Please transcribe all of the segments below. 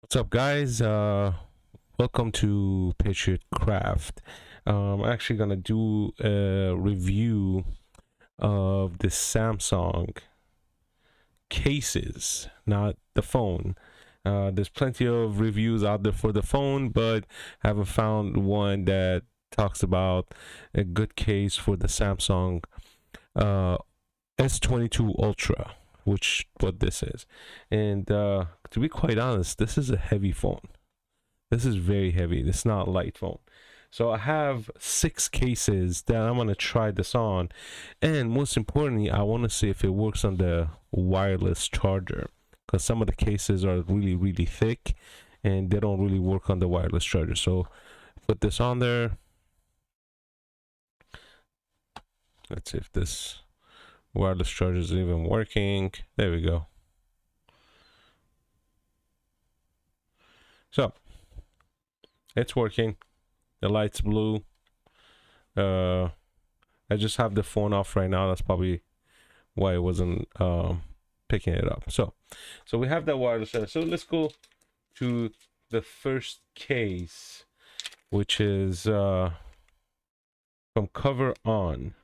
What's up, guys? Welcome to Patriot Craft. I'm actually gonna do a review of the Samsung cases, not the phone. There's plenty of reviews out there for the phone, but haven't found one that talks about a good case for the Samsung uh, S22 Ultra, which what this is. And to be quite honest, this is a heavy phone. This is very heavy. It's not a light phone. So I have 6 cases that I'm gonna try this on, and most importantly, I want to see if it works on the wireless charger, because some of the cases are really thick, and they don't really work on the wireless charger. So put this on there. Let's see if this wireless charger is even working. There we go. So it's working. The light's blue. I just have the phone off right now. That's probably why it wasn't picking it up. So we have that wireless charger. So let's go to the first case, which is from Cover On.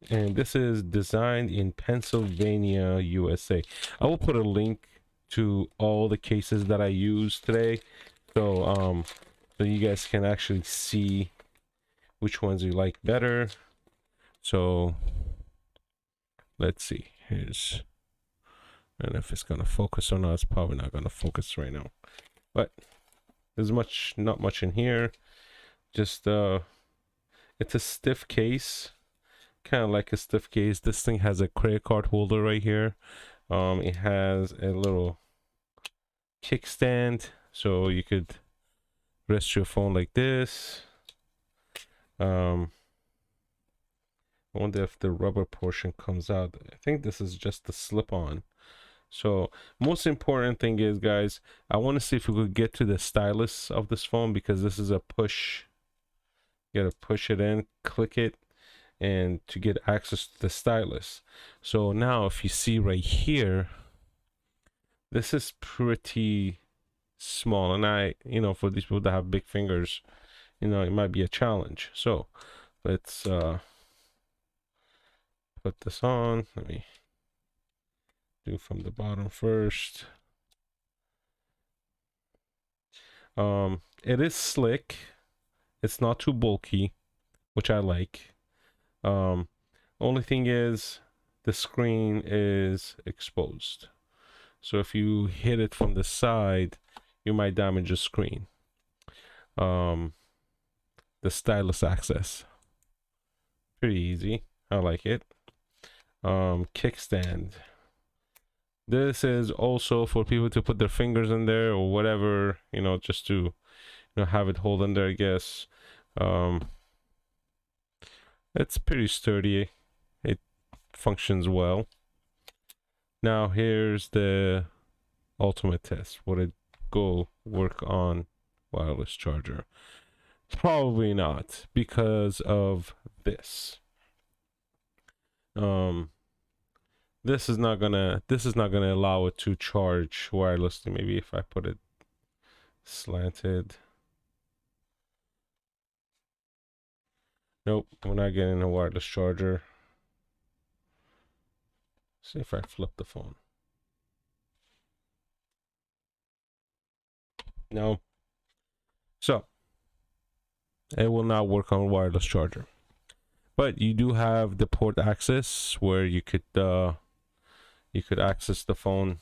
And this is designed in Pennsylvania, USA. I will put a link to all the cases that I used today, so you guys can actually see which ones you like better. So let's see. Here's, I don't know if it's gonna focus or not. It's probably not gonna focus right now, but there's not much in here. Just it's a stiff case, kind of like a stiff case. This thing has a credit card holder right here. It has a little kickstand, so you could rest your phone like this. I wonder if the rubber portion comes out. I think this is just the slip-on. So most important thing is, guys, I want to see if we could get to the stylus of this phone, because this is a push. You gotta push it in, click it, and to get access to the stylus. So now if you see right here, this is pretty small, and for these people that have big fingers, it might be a challenge. So let's put this on. Let me do from the bottom first. It is slick. It's not too bulky, which I like. Only thing is the screen is exposed, so if you hit it from the side, you might damage the screen. The stylus access, pretty easy. I like it. Kickstand. This is also for people to put their fingers in there or whatever, just to have it hold in there, I guess. It's pretty sturdy. It functions well. Now here's the ultimate test. Would it go work on wireless charger? Probably not, because of this. This is not gonna allow it to charge wirelessly. Maybe if I put it slanted. Nope, we're not getting a wireless charger. See if I flip the phone. No. So it will not work on wireless charger. But you do have the port access where you could access the phone.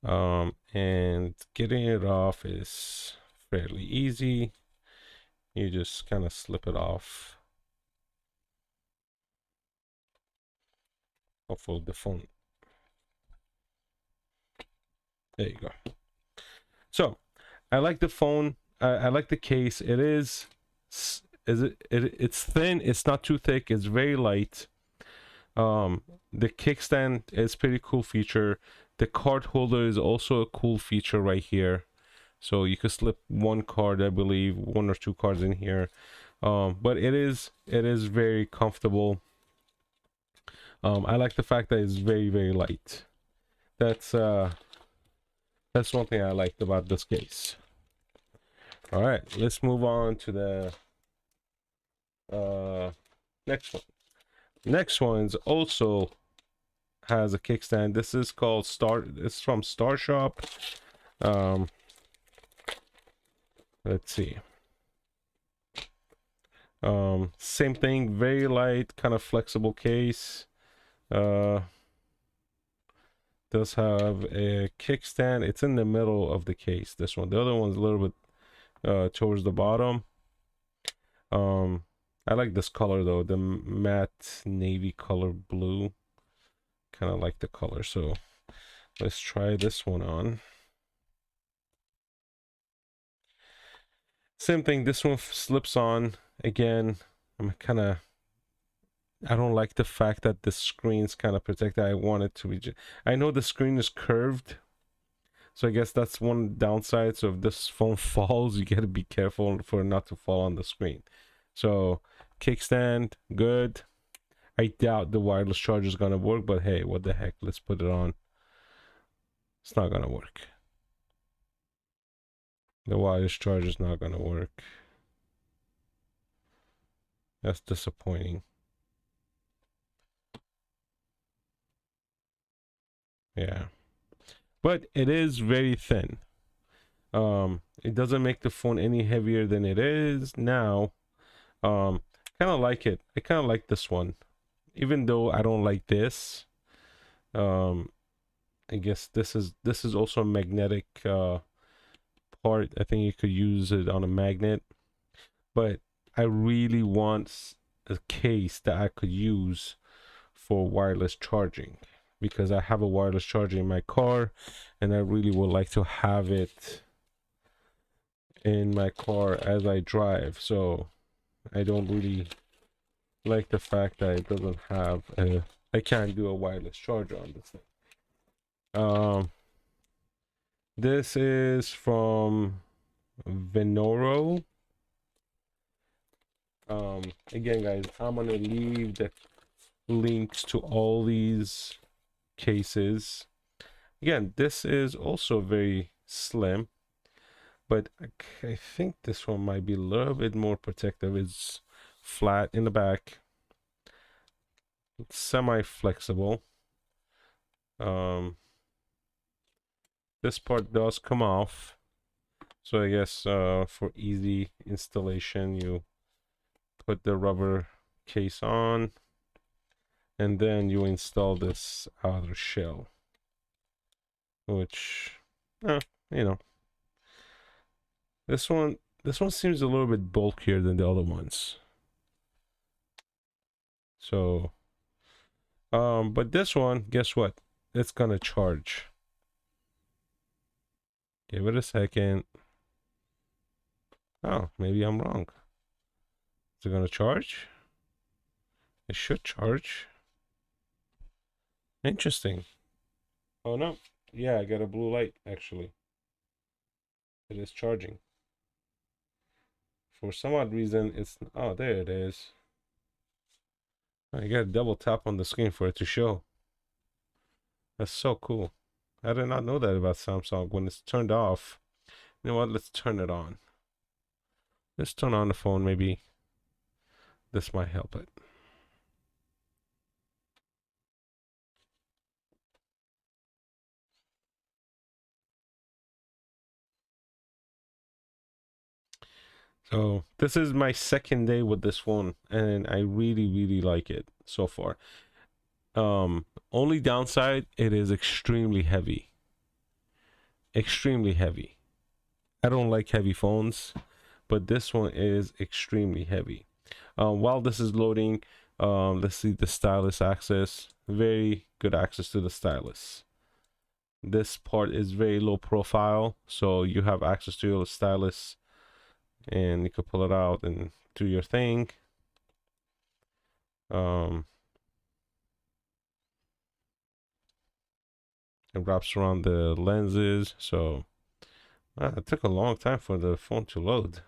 And getting it off is fairly easy. You just kind of slip it off. Hopefully the phone. There you go. So I like the phone. I like the case. It's thin. It's not too thick. It's very light. The kickstand is pretty cool feature. The card holder is also a cool feature right here. So you could slip one card, I believe, 1 or 2 cards in here. But it is very comfortable. I like the fact that it's very light. that's one thing I liked about this case. All right, let's move on to the next one. Next one's also has a kickstand. This is called It's from Star Shop. Let's see. Same thing, very light, kind of flexible case. Does have a kickstand. It's in the middle of the case, this one. The other one's a little bit towards the bottom. I like this color though, the matte navy color blue. Kind of like the color, so let's try this one on. Same thing, this one slips on. Again, I don't like the fact that the screen's kind of protected. I want it to be I know the screen is curved, so I guess that's one downside. So if this phone falls, you gotta be careful for it not to fall on the screen. So kickstand, good. I doubt the wireless charger is gonna work, but hey, what the heck, let's put it on. It's not gonna work. The wireless charger is not gonna work. That's disappointing. Yeah, but it is very thin. It doesn't make the phone any heavier than it is now. Kind of like it. I kind of like this one, even though I don't like this. I guess this is also a magnetic part. I think you could use it on a magnet, but I really want a case that I could use for wireless charging, because I have a wireless charger in my car and I really would like to have it in my car as I drive. So I don't really like the fact that it doesn't have I can't do a wireless charger on this thing. This is from Venoro. Again guys, I'm gonna leave the links to all these cases. Again, this is also very slim, but I think this one might be a little bit more protective. It's flat in the back, it's semi-flexible. This part does come off, so I guess for easy installation, you put the rubber case on and then you install this outer shell, which you know, this one seems a little bit bulkier than the other ones. So but this one, guess what, it's gonna charge. Give it a second. Oh, maybe I'm wrong. Is it gonna charge? It should charge. Interesting. Oh no, yeah, I got a blue light actually. It is charging. For some odd reason, it's, oh, there it is. I gotta double tap on the screen for it to show. That's so cool. I did not know that about Samsung. When it's turned off, you know what, let's turn it on. Let's turn on the phone, maybe this might help it. So this is my second day with this phone and I really like it so far. Only downside, it is extremely heavy. Extremely heavy. I don't like heavy phones, but this one is extremely heavy. While this is loading, let's see the stylus access. Very good access to the stylus. This part is very low profile, so you have access to your stylus and you can pull it out and do your thing. It wraps around the lenses, so it took a long time for the phone to load.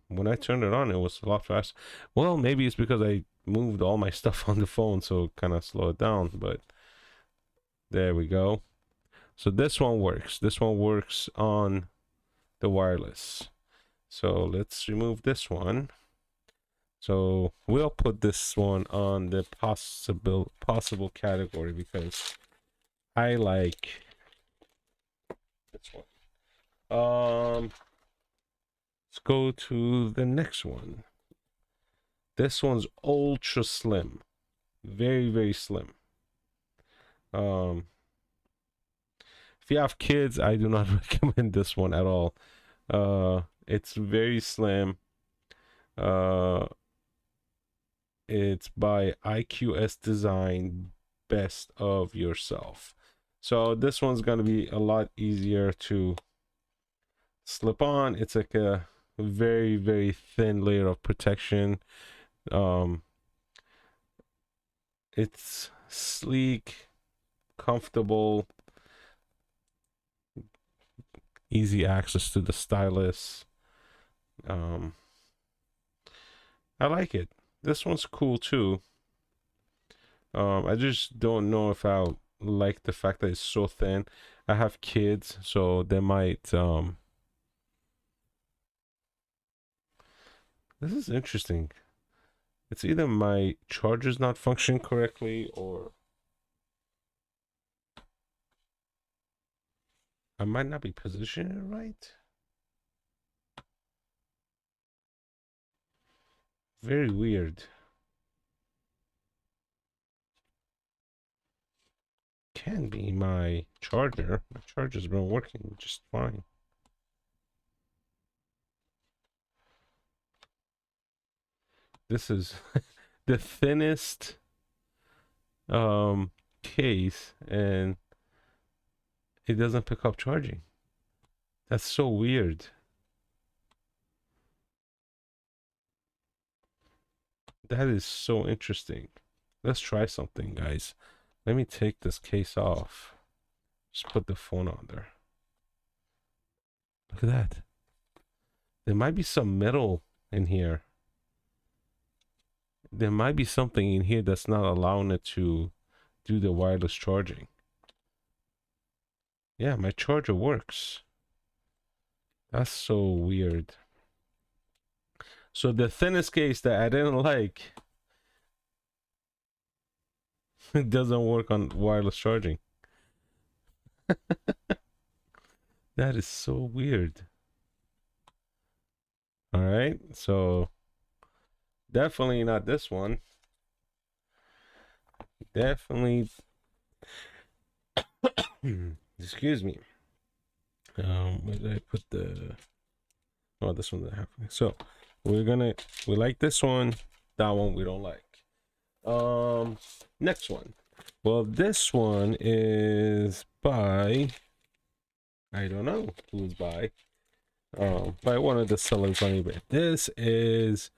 when I turned it on, it was a lot faster. Well, maybe it's because I moved all my stuff on the phone, so kind of slow it down. But there we go. So this one works. This one works on the wireless. So let's remove this one. So we'll put this one on the possible category because I like this one. Let's go to the next one. This one's ultra slim, very, very slim. If you have kids, I do not recommend this one at all. It's very slim. It's by IQS Design, Best of Yourself. So this one's gonna be a lot easier to slip on. It's like a very, very thin layer of protection. It's sleek, comfortable, easy access to the stylus. I like it. This one's cool too. I just don't know if I like the fact that it's so thin. I have kids, so they might this is interesting. It's either my charger's not functioning correctly or I might not be positioning it right. Very weird. Can be my charger. My charger's been working just fine. This is the thinnest case and it doesn't pick up charging. That's so weird. That is so interesting. Let's try something, guys. Let me take this case off. Just put the phone on there. Look at that. There might be some metal in here. There might be something in here that's not allowing it to do the wireless charging. Yeah, my charger works. That's so weird. So the thinnest case that I didn't like, it doesn't work on wireless charging. That is so weird. All right, so definitely not this one. Definitely. Excuse me. Where did I put the? Oh, this one didn't happen. So we like this one. That one we don't like. Next one. Well, this one is by, I don't know who's by one of the sellers on eBay. This is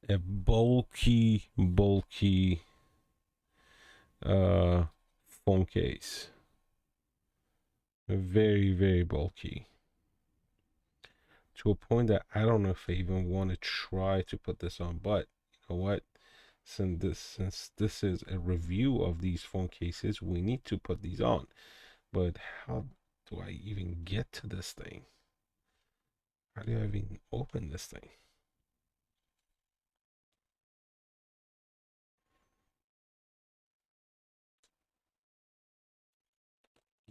a bulky phone case. Very, very bulky. To a point that I don't know if I even want to try to put this on, but you know what? Since this is a review of these phone cases, we need to put these on. But how do I even get to this thing? How do I even open this thing?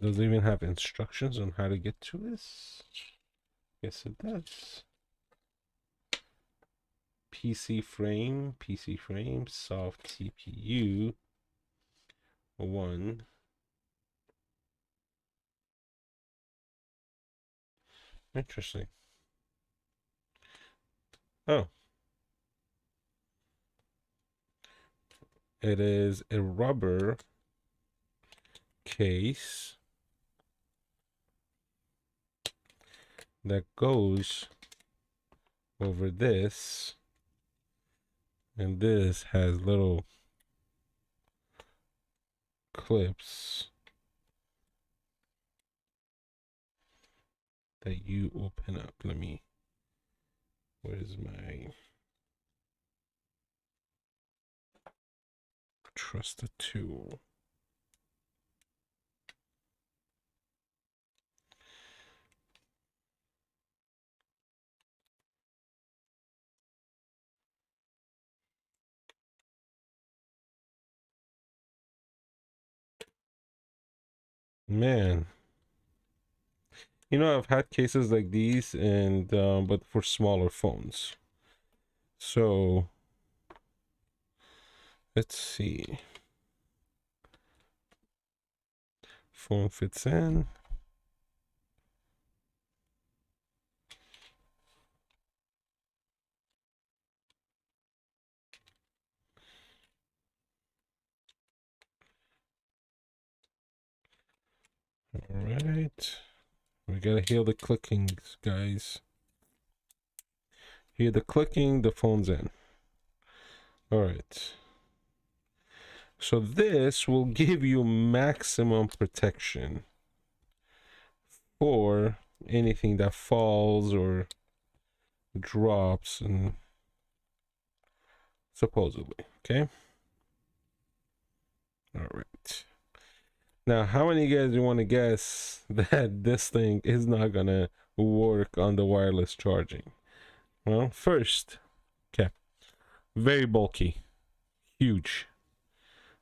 Does it even have instructions on how to get to this? Yes, it does. PC frame, soft CPU, 1. Interesting. Oh. It is a rubber case that goes over this, and this has little clips that you open up. Let me Where's my trusted tool? Man, you know, I've had cases like these, and but for smaller phones. So let's see. Phone fits in. All right. We gotta hear the clicking, guys. Hear the clicking, the phone's in. All right. So this will give you maximum protection for anything that falls or drops, and supposedly, okay? All right. Now, how many of you guys want to guess that this thing is not gonna work on the wireless charging? Well, first, okay, very bulky, huge.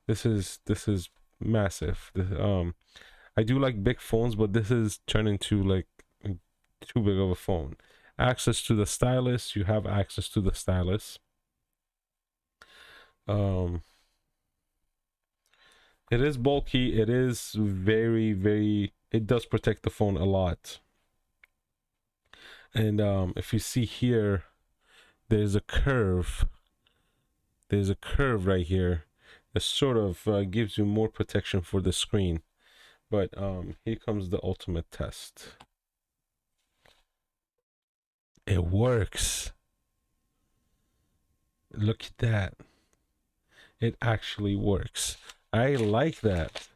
This is massive. I do like big phones, but this is turning to like too big of a phone. Access to the stylus, you have access to the stylus. It is bulky. It is very. It does protect the phone a lot. And if you see here, there's a curve. There's a curve right here that sort of gives you more protection for the screen. But here comes the ultimate test. It works. Look at that. It actually works. I like that.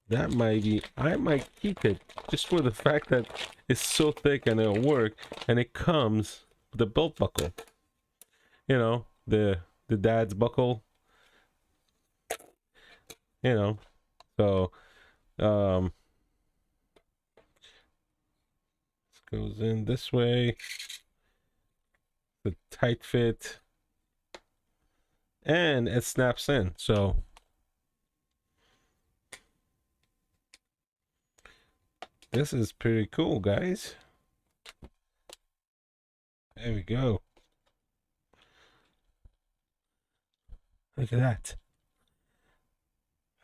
That might be, I might keep it just for the fact that it's so thick and it'll work, and it comes with a belt buckle. You know, the dad's buckle. You know, so this goes in this way. The tight fit, and it snaps in. So this is pretty cool, guys. There we go. Look at that.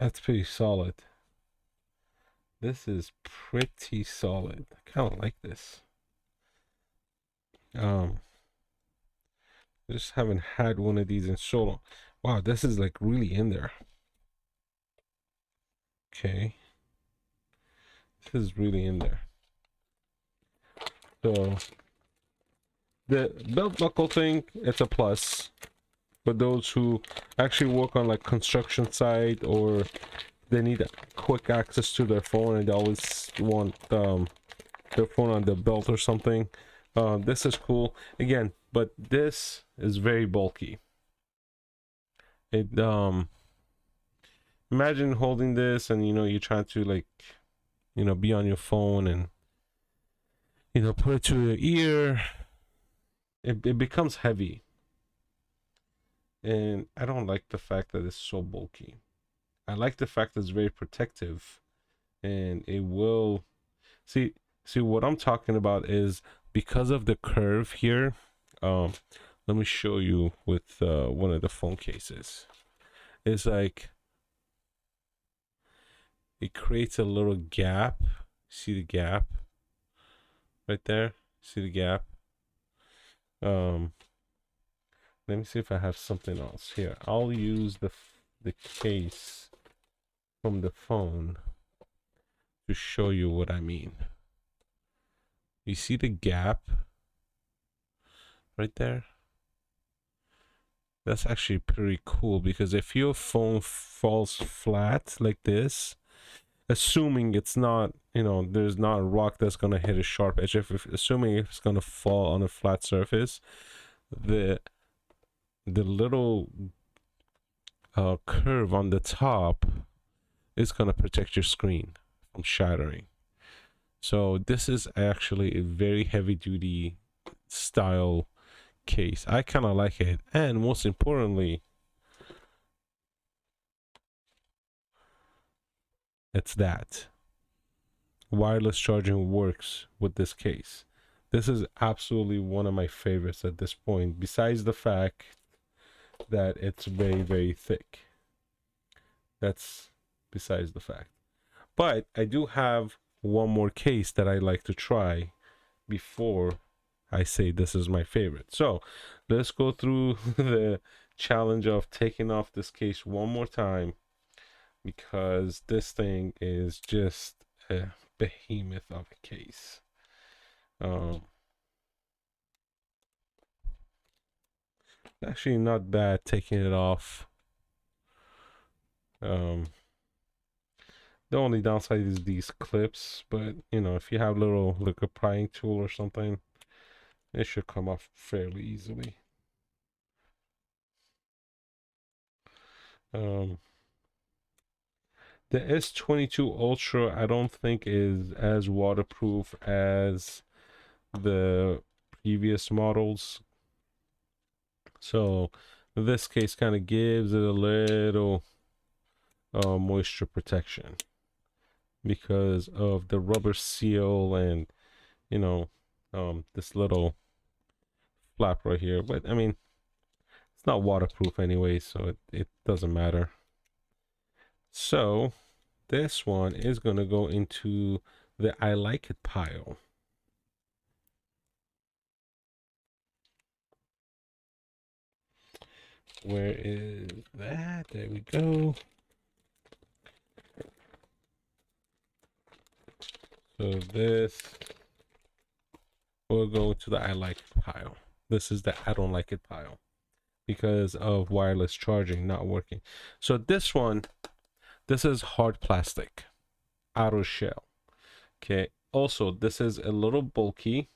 That's pretty solid. This is pretty solid. I kind of like this. I just haven't had one of these in so long. Wow, this is like really in there. Okay. This is really in there. So the belt buckle thing, it's a plus for those who actually work on like construction site, or they need quick access to their phone and they always want their phone on the belt or something. This is cool again, but this is very bulky. It imagine holding this and you're trying to like be on your phone and put it to your ear. It becomes heavy, and I don't like the fact that it's so bulky. I like the fact that it's very protective, and it will see what I'm talking about is because of the curve here. Let me show you with one of the phone cases. It's like it creates a little gap. See the gap right there? See the gap? Let me see if I have something else here. I'll use the case from the phone to show you what I mean. You see the gap right there? That's actually pretty cool, because if your phone falls flat like this, assuming it's not you know, there's not a rock that's gonna hit a sharp edge. If assuming it's gonna fall on a flat surface, the little curve on the top is gonna protect your screen from shattering. So this is actually a very heavy duty style case. I kind of like it, and most importantly, it's that wireless charging works with this case. This is absolutely one of my favorites at this point, besides the fact that it's very, very thick. That's besides the fact. But I do have one more case that I like to try before I say this is my favorite. So let's go through the challenge of taking off this case one more time, because this thing is just a behemoth of a case. Actually not bad taking it off. The only downside is these clips, but you know, if you have like a prying tool or something, it should come off fairly easily. The S22 Ultra I don't think is as waterproof as the previous models, so this case kind of gives it a little moisture protection because of the rubber seal and, you know, this little flap right here. But I mean, it's not waterproof anyway, so it doesn't matter. So this one is gonna go into the I like it pile. Where is that? There we go. So this will go to the I like it pile. This is the I don't like it pile because of wireless charging not working. So this one, this is hard plastic, outer shell. Okay. Also, this is a little bulky.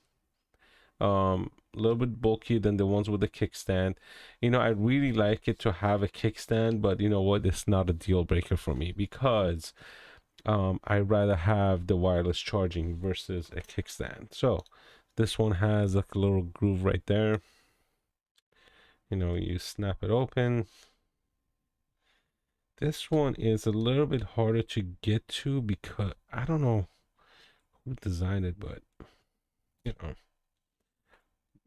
A little bit bulky than the ones with the kickstand. You know, I really like it to have a kickstand, but you know what? It's not a deal breaker for me because I'd rather have the wireless charging versus a kickstand. So this one has like a little groove right there. You know, you snap it open. This one is a little bit harder to get to because I don't know who designed it, but you know,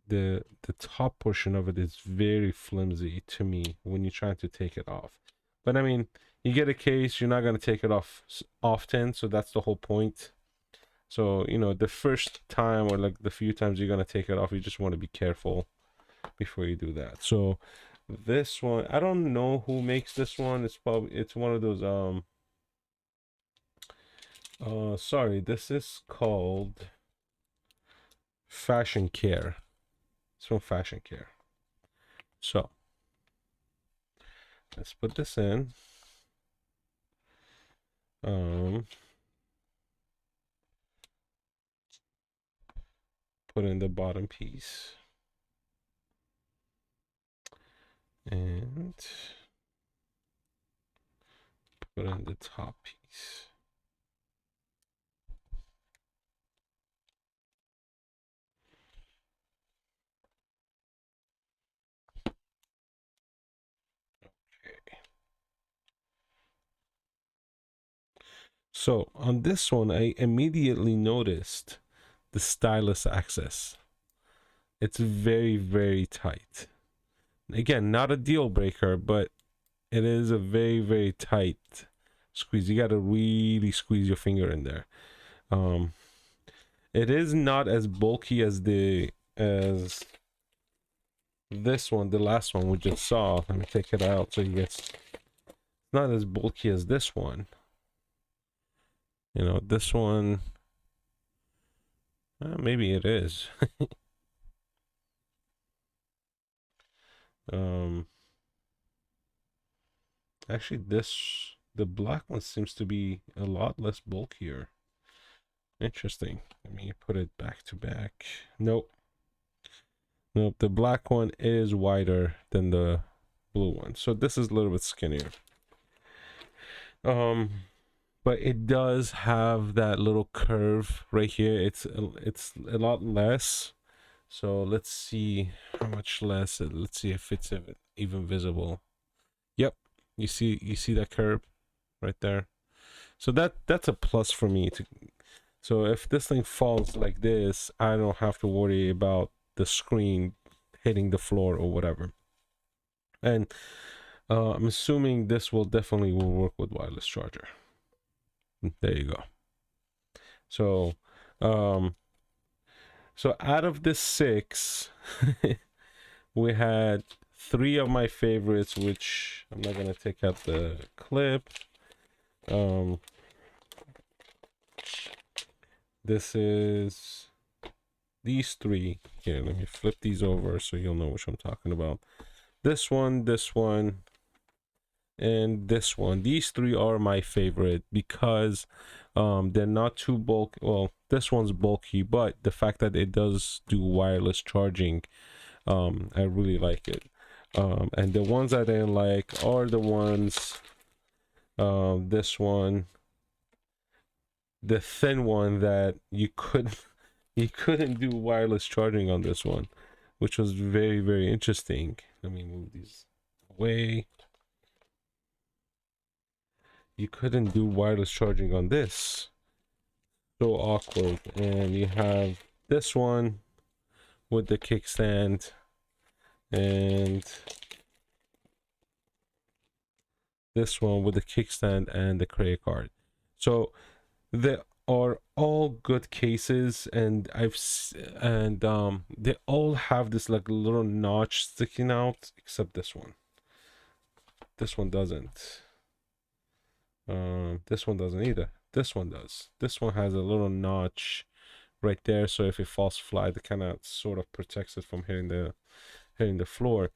the top portion of it is very flimsy to me when you're trying to take it off. But I mean, you get a case, you're not going to take it off often, so that's the whole point. So you know, the first time or like the few times you're going to take it off, you just want to be careful before you do that. So this one, I don't know who makes this one. It's one of those sorry, this is called Fashion Care. It's from Fashion Care. So let's put this in. Put in the bottom piece and put in the top piece. Okay. So on this one, I immediately noticed the stylus access. It's very, very tight. Again, not a deal breaker, but it is a very, very tight squeeze. You got to really squeeze your finger in there. It is not as bulky as this one, the last one we just saw. Let me take it out so you get not as bulky as this one. You know, this one, maybe it is. Actually, the black one seems to be a lot less bulkier. Interesting. Let me put it back to back. Nope. Nope. The black one is wider than the blue one. So this is a little bit skinnier. But it does have that little curve right here. It's a lot less. So let's see how much less. Let's see if it's even visible. Yep. You see that curve right there. So that's a plus for me to. So if this thing falls like this, I don't have to worry about the screen hitting the floor or whatever. And I'm assuming this will definitely work with wireless charger. There you go. So so out of the 6 we had 3 of my favorites, which I'm not gonna take out the clip. This is these 3 here. Let me flip these over so you'll know which I'm talking about. This one, and this one. These 3 are my favorite because they're not too bulky. Well, this one's bulky, but the fact that it does do wireless charging, I really like it. And the ones I didn't like are the ones, this one, the thin one that you couldn't do wireless charging on this one, which was very, very interesting. Let me move these away. You couldn't do wireless charging on this. So awkward. And you have this one with the kickstand and this one with the kickstand and the credit card. So they are all good cases, and they all have this like little notch sticking out, except this one. This one doesn't. This one doesn't either. This one does. This one has a little notch right there, so if it falls flat, it kind of sort of protects it from hitting the floor.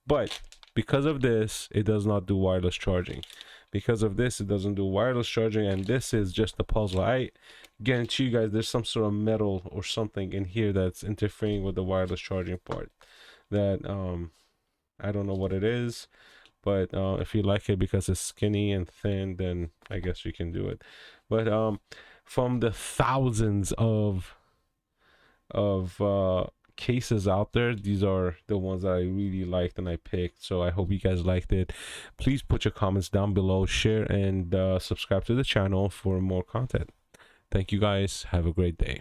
But because of this, it does not do wireless charging. Because of this, it doesn't do wireless charging, and this is just a puzzle. I guarantee you guys there's some sort of metal or something in here that's interfering with the wireless charging part that I don't know what it is. But if you like it because it's skinny and thin, then I guess you can do it. But from the thousands of cases out there, these are the ones that I really liked and I picked. So I hope you guys liked it. Please put your comments down below, share, and subscribe to the channel for more content. Thank you guys. Have a great day.